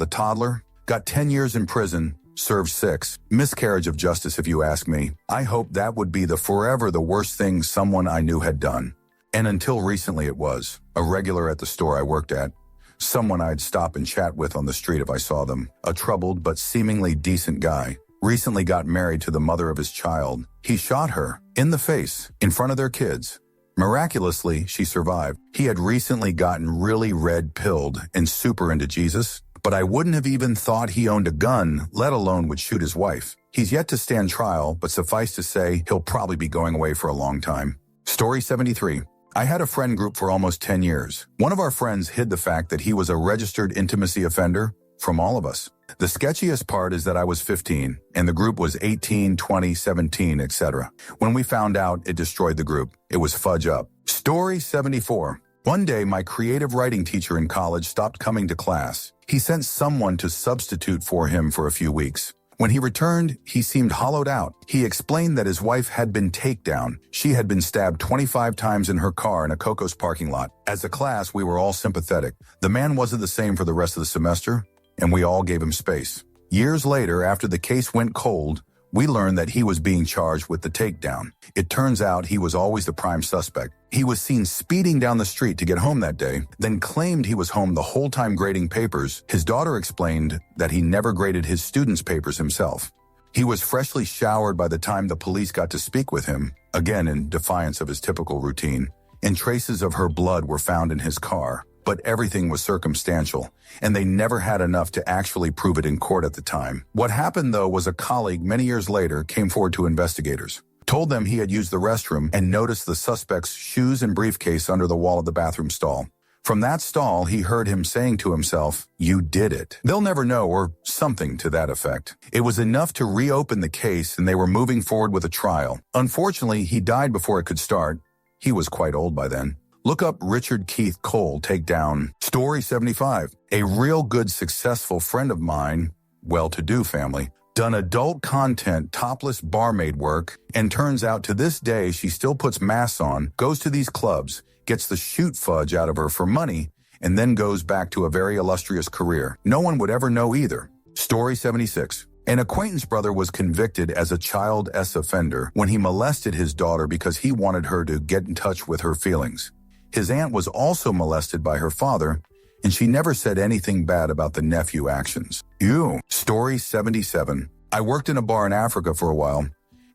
a toddler, got 10 years in prison, served 6. Miscarriage of justice, if you ask me. I hope that would be forever the worst thing someone I knew had done. And until recently it was. A regular at the store I worked at. Someone I'd stop and chat with on the street if I saw them. A troubled but seemingly decent guy. Recently got married to the mother of his child. He shot her in the face in front of their kids. Miraculously, she survived. He had recently gotten really red-pilled and super into Jesus, but I wouldn't have even thought he owned a gun, let alone would shoot his wife. He's yet to stand trial, but suffice to say, he'll probably be going away for a long time. Story 73. I had a friend group for almost 10 years. One of our friends hid the fact that he was a registered intimacy offender from all of us. The sketchiest part is that I was 15, and the group was 18, 20, 17, etc. When we found out, it destroyed the group. It was fudge up. Story 74. One day, my creative writing teacher in college stopped coming to class. He sent someone to substitute for him for a few weeks. When he returned, he seemed hollowed out. He explained that his wife had been takedown. She had been stabbed 25 times in her car in a Cocos parking lot. As a class, we were all sympathetic. The man wasn't the same for the rest of the semester, and we all gave him space. Years later, after the case went cold, we learned that he was being charged with the takedown. It turns out he was always the prime suspect. He was seen speeding down the street to get home that day, then claimed he was home the whole time grading papers. His daughter explained that he never graded his students' papers himself. He was freshly showered by the time the police got to speak with him, again in defiance of his typical routine, and traces of her blood were found in his car. But everything was circumstantial, and they never had enough to actually prove it in court at the time. What happened, though, was a colleague many years later came forward to investigators, told them he had used the restroom, and noticed the suspect's shoes and briefcase under the wall of the bathroom stall. From that stall, he heard him saying to himself, "You did it. They'll never know," or something to that effect. It was enough to reopen the case, and they were moving forward with a trial. Unfortunately, he died before it could start. He was quite old by then. Look up Richard Keith Cole takedown. Story 75. A real good successful friend of mine, well-to-do family, done adult content, topless barmaid work, and turns out to this day she still puts masks on, goes to these clubs, gets the shoot fudge out of her for money, and then goes back to a very illustrious career. No one would ever know either. Story 76. An acquaintance brother was convicted as a child S offender when he molested his daughter because he wanted her to get in touch with her feelings. His aunt was also molested by her father, and she never said anything bad about the nephew actions. Ew. Story 77. I worked in a bar in Africa for a while,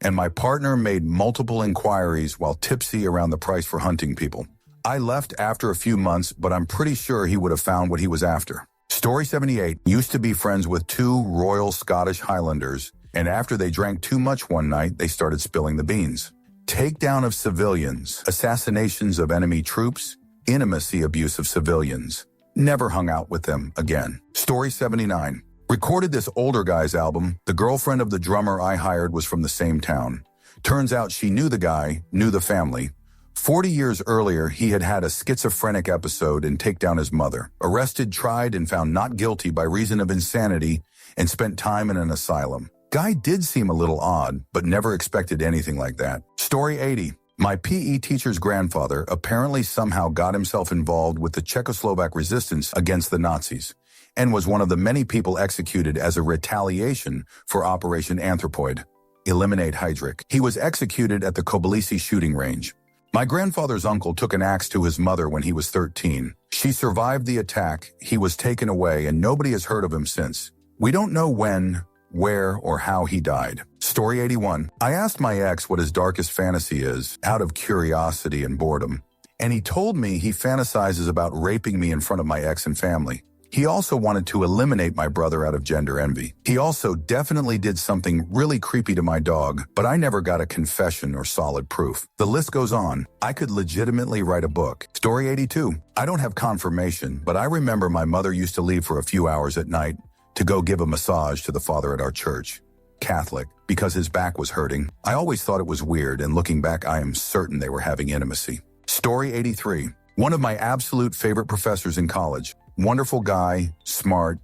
and my partner made multiple inquiries while tipsy around the price for hunting people. I left after a few months, but I'm pretty sure he would have found what he was after. Story 78 used to be friends with two Royal Scottish Highlanders, and after they drank too much one night, they started spilling the beans. Takedown of civilians, assassinations of enemy troops, intimacy abuse of civilians. Never hung out with them again. Story 79. Recorded this older guy's album. The girlfriend of the drummer I hired was from the same town. Turns out she knew the guy, knew the family. 40 years earlier, he had had a schizophrenic episode and take down his mother. Arrested, tried, and found not guilty by reason of insanity and spent time in an asylum. Guy did seem a little odd, but never expected anything like that. Story 80. My PE teacher's grandfather apparently somehow got himself involved with the Czechoslovak resistance against the Nazis and was one of the many people executed as a retaliation for Operation Anthropoid. Eliminate Heydrich. He was executed at the Kobylisy shooting range. My grandfather's uncle took an axe to his mother when he was 13. She survived the attack, he was taken away, and nobody has heard of him since. We don't know when, where, or how he died. Story 81. I asked my ex what his darkest fantasy is, out of curiosity and boredom, and he told me he fantasizes about raping me in front of my ex and family. He also wanted to eliminate my brother out of gender envy. He also definitely did something really creepy to my dog, but I never got a confession or solid proof. The list goes on. I could legitimately write a book. Story 82. I don't have confirmation, but I remember my mother used to leave for a few hours at night to go give a massage to the father at our church, Catholic, because his back was hurting. I always thought it was weird, and looking back, I am certain they were having intimacy. Story 83. One of my absolute favorite professors in college. Wonderful guy, smart,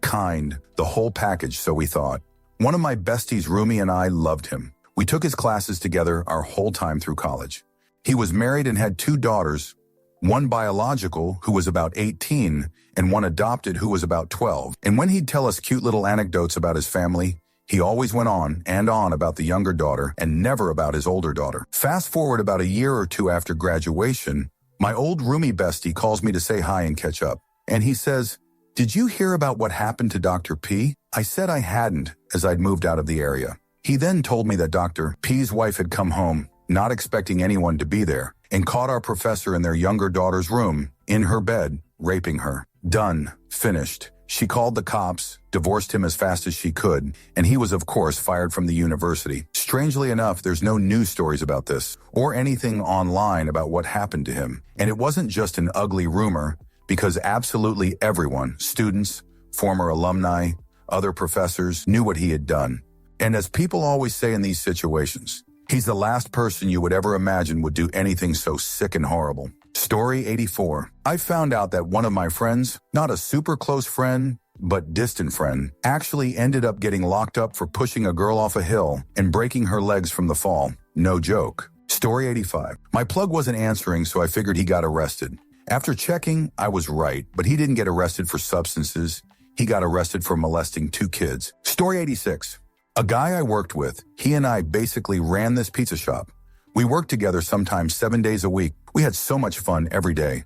kind, the whole package, so we thought. One of my besties, Rumi, and I loved him. We took his classes together our whole time through college. He was married and had two daughters, one biological, who was about 18, and one adopted, who was about 12. And when he'd tell us cute little anecdotes about his family, he always went on and on about the younger daughter and never about his older daughter. Fast forward about a year or two after graduation, my old Rumi bestie calls me to say hi and catch up. And he says, "Did you hear about what happened to Dr. P?" I said I hadn't, as I'd moved out of the area. He then told me that Dr. P's wife had come home, not expecting anyone to be there, and caught our professor in their younger daughter's room, in her bed, raping her. Done. Finished. She called the cops, divorced him as fast as she could, and he was, of course, fired from the university. Strangely enough, there's no news stories about this, or anything online about what happened to him. And it wasn't just an ugly rumor, because absolutely everyone, students, former alumni, other professors, knew what he had done. And as people always say in these situations, he's the last person you would ever imagine would do anything so sick and horrible. Story 84. I found out that one of my friends, not a super close friend, but distant friend, actually ended up getting locked up for pushing a girl off a hill and breaking her legs from the fall. No joke. Story 85. My plug wasn't answering, so I figured he got arrested. After checking, I was right, but he didn't get arrested for substances. He got arrested for molesting two kids. Story 86. A guy I worked with, he and I basically ran this pizza shop. We worked together sometimes 7 days a week. We had so much fun every day.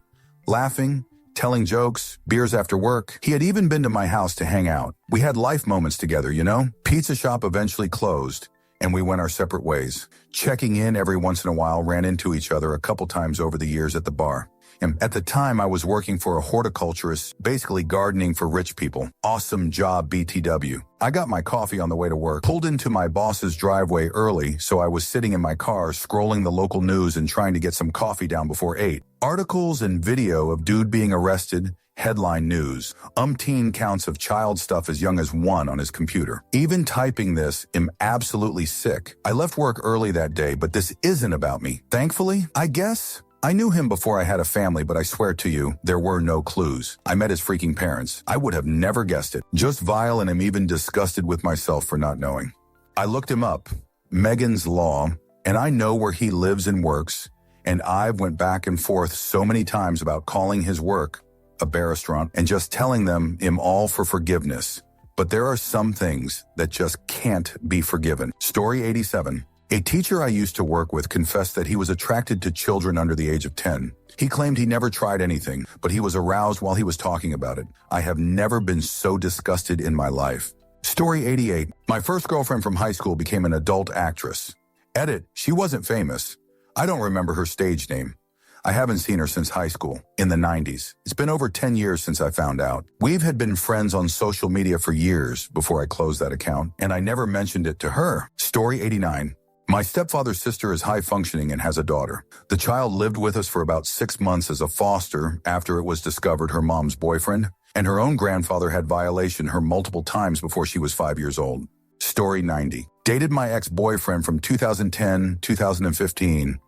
Laughing, telling jokes, beers after work. He had even been to my house to hang out. We had life moments together, you know? Pizza shop eventually closed, and we went our separate ways. Checking in every once in a while, ran into each other a couple times over the years at the bar. And at the time, I was working for a horticulturist, basically gardening for rich people. Awesome job, BTW. I got my coffee on the way to work, pulled into my boss's driveway early, so I was sitting in my car scrolling the local news and trying to get some coffee down before 8. Articles and video of dude being arrested, headline news. Umpteen counts of child stuff as young as 1 on his computer. Even typing this, am absolutely sick. I left work early that day, but this isn't about me. Thankfully, I guess. I knew him before I had a family, but I swear to you, there were no clues. I met his freaking parents. I would have never guessed it. Just vile, and am even disgusted with myself for not knowing. I looked him up, Megan's Law, and I know where he lives and works, and I've went back and forth so many times about calling his work, a bar restaurant, and just telling them I'm all for forgiveness. But there are some things that just can't be forgiven. Story 87. A teacher I used to work with confessed that he was attracted to children under the age of 10. He claimed he never tried anything, but he was aroused while he was talking about it. I have never been so disgusted in my life. Story 88. My first girlfriend from high school became an adult actress. Edit, she wasn't famous. I don't remember her stage name. I haven't seen her since high school, in the 90s. It's been over 10 years since I found out. We had been friends on social media for years before I closed that account, and I never mentioned it to her. Story 89. My stepfather's sister is high-functioning and has a daughter. The child lived with us for about 6 months as a foster after it was discovered her mom's boyfriend, and her own grandfather had violated her multiple times before she was 5 years old. Story 90. Dated my ex-boyfriend from 2010-2015.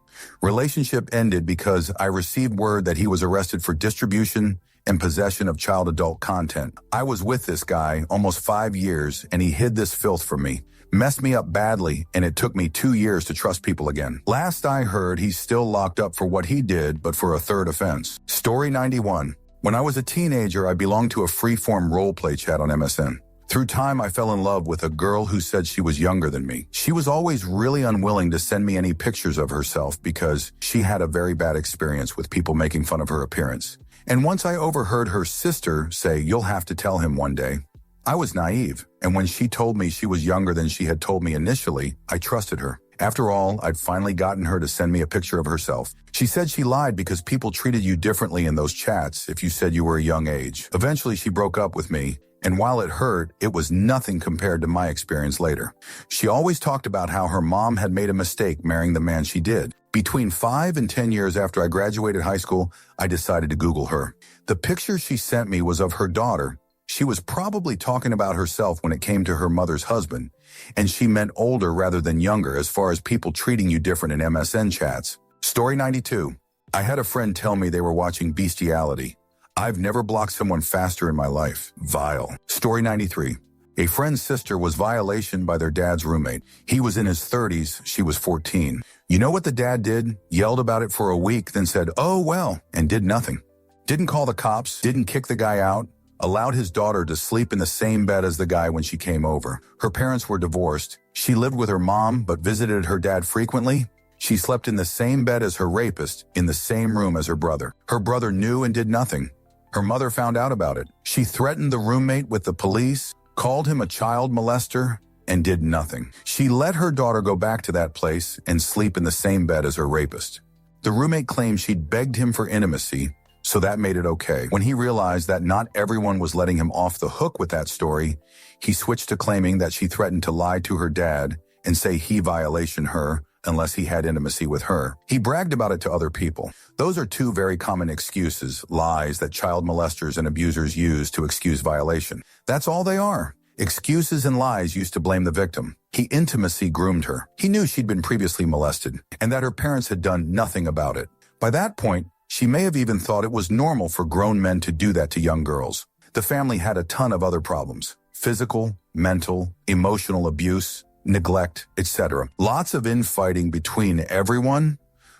Relationship ended because I received word that he was arrested for distribution and possession of child-adult content. I was with this guy almost 5 years, and he hid this filth from me. Messed me up badly, and it took me 2 years to trust people again. Last I heard, he's still locked up for what he did, but for a third offense. Story 91. When I was a teenager, I belonged to a free-form role-play chat on MSN. Through time, I fell in love with a girl who said she was younger than me. She was always really unwilling to send me any pictures of herself because she had a very bad experience with people making fun of her appearance. And once I overheard her sister say, "You'll have to tell him one day," I was naive, and when she told me she was younger than she had told me initially, I trusted her. After all, I'd finally gotten her to send me a picture of herself. She said she lied because people treated you differently in those chats if you said you were a young age. Eventually, she broke up with me, and while it hurt, it was nothing compared to my experience later. She always talked about how her mom had made a mistake marrying the man she did. Between 5 and 10 years after I graduated high school, I decided to Google her. The picture she sent me was of her daughter. She was probably talking about herself when it came to her mother's husband, and she meant older rather than younger as far as people treating you different in MSN chats. Story 92. I had a friend tell me they were watching bestiality. I've never blocked someone faster in my life. Vile. Story 93. A friend's sister was violated by their dad's roommate. He was in his 30s, she was 14. You know what the dad did? Yelled about it for a week, then said, "Oh well," and did nothing. Didn't call the cops, didn't kick the guy out, allowed his daughter to sleep in the same bed as the guy when she came over. Her parents were divorced. She lived with her mom but visited her dad frequently. She slept in the same bed as her rapist, in the same room as her brother. Her brother knew and did nothing. Her mother found out about it. She threatened the roommate with the police, called him a child molester, and did nothing. She let her daughter go back to that place and sleep in the same bed as her rapist. The roommate claimed she'd begged him for intimacy, so that made it okay. When he realized that not everyone was letting him off the hook with that story, he switched to claiming that she threatened to lie to her dad and say he violated her unless he had intimacy with her. He bragged about it to other people. Those are two very common excuses, lies that child molesters and abusers use to excuse violation. That's all they are. Excuses and lies used to blame the victim. He intimacy groomed her. He knew she'd been previously molested and that her parents had done nothing about it. By that point, she may have even thought it was normal for grown men to do that to young girls. The family had a ton of other problems: physical, mental, emotional abuse, neglect, etc. Lots of infighting between everyone.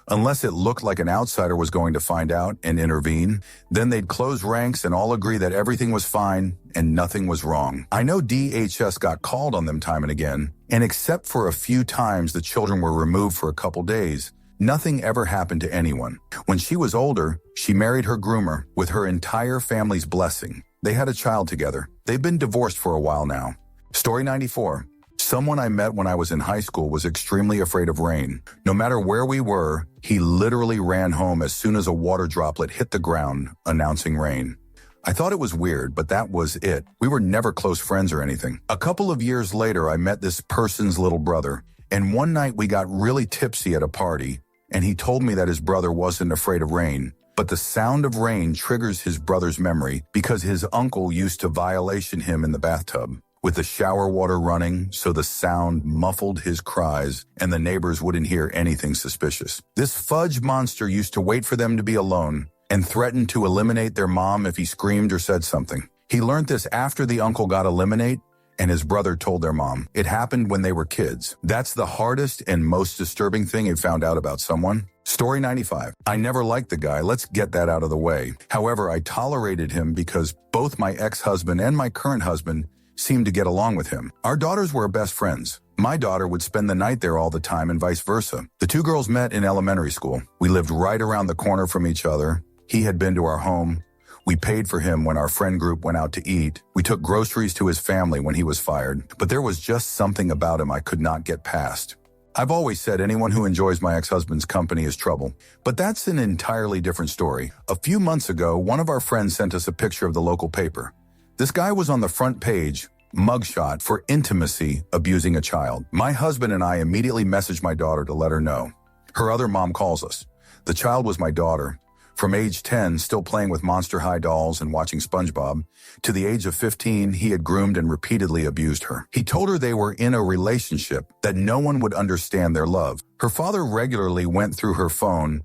Unless it looked like an outsider was going to find out and intervene, then they'd close ranks and all agree that everything was fine and nothing was wrong. I know DHS got called on them time and again, and except for a few times the children were removed for a couple days, nothing ever happened to anyone. When she was older, she married her groomer with her entire family's blessing. They had a child together. They've been divorced for a while now. Story 94. Someone I met when I was in high school was extremely afraid of rain. No matter where we were, he literally ran home as soon as a water droplet hit the ground, announcing rain. I thought it was weird, but that was it. We were never close friends or anything. A couple of years later, I met this person's little brother, and one night we got really tipsy at a party, and he told me that his brother wasn't afraid of rain, but the sound of rain triggers his brother's memory because his uncle used to violation him in the bathtub, with the shower water running so the sound muffled his cries and the neighbors wouldn't hear anything suspicious. This fudge monster used to wait for them to be alone and threatened to eliminate their mom if he screamed or said something. He learned this after the uncle got eliminated and his brother told their mom. It happened when they were kids. That's the hardest and most disturbing thing he found out about someone. Story 95. I never liked the guy. Let's get that out of the way. However, I tolerated him because both my ex-husband and my current husband seemed to get along with him. Our daughters were best friends. My daughter would spend the night there all the time and vice versa. The two girls met in elementary school. We lived right around the corner from each other. He had been to our home. We paid for him when our friend group went out to eat. We took groceries to his family when he was fired. But there was just something about him I could not get past. I've always said anyone who enjoys my ex-husband's company is trouble. But that's an entirely different story. A few months ago, one of our friends sent us a picture of the local paper. This guy was on the front page, mugshot for intimacy, abusing a child. My husband and I immediately messaged my daughter to let her know. Her other mom calls us. The child was my daughter. From age 10, still playing with Monster High dolls and watching SpongeBob, to the age of 15, he had groomed and repeatedly abused her. He told her they were in a relationship, that no one would understand their love. Her father regularly went through her phone,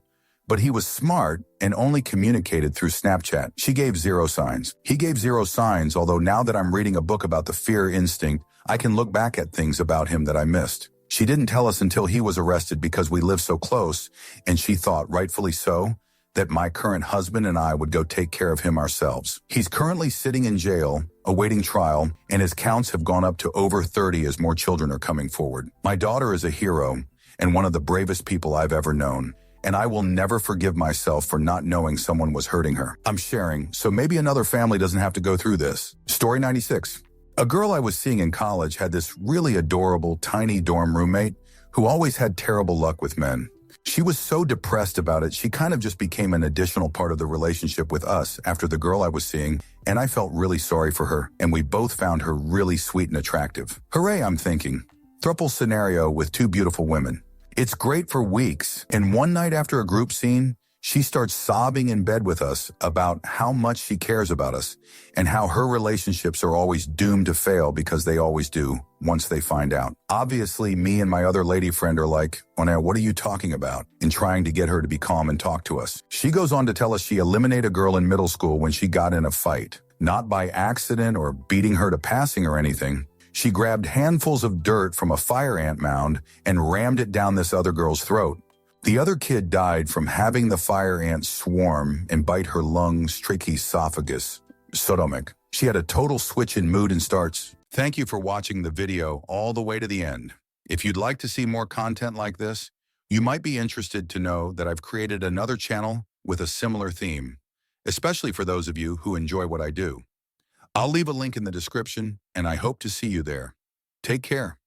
but he was smart and only communicated through Snapchat. She gave zero signs. He gave zero signs, although now that I'm reading a book about the fear instinct, I can look back at things about him that I missed. She didn't tell us until he was arrested because we lived so close, and she thought, rightfully so, that my current husband and I would go take care of him ourselves. He's currently sitting in jail, awaiting trial, and his counts have gone up to over 30 as more children are coming forward. My daughter is a hero and one of the bravest people I've ever known, and I will never forgive myself for not knowing someone was hurting her. I'm sharing, so maybe another family doesn't have to go through this. Story 96. A girl I was seeing in college had this really adorable, tiny dorm roommate who always had terrible luck with men. She was so depressed about it, she kind of just became an additional part of the relationship with us after the girl I was seeing, and I felt really sorry for her, and we both found her really sweet and attractive. Hooray, I'm thinking. Throuple scenario with two beautiful women. It's great for weeks, and one night after a group scene, she starts sobbing in bed with us about how much she cares about us and how her relationships are always doomed to fail because they always do once they find out. Obviously, me and my other lady friend are like, "Oh, now, what are you talking about?" and trying to get her to be calm and talk to us. She goes on to tell us she eliminated a girl in middle school when she got in a fight, not by accident or beating her to passing or anything. She grabbed handfuls of dirt from a fire ant mound and rammed it down this other girl's throat. The other kid died from having the fire ants swarm and bite her lungs, tracheesophagus, stomach. She had a total switch in mood and starts. Thank you for watching the video all the way to the end. If you'd like to see more content like this, you might be interested to know that I've created another channel with a similar theme, especially for those of you who enjoy what I do. I'll leave a link in the description, and I hope to see you there. Take care.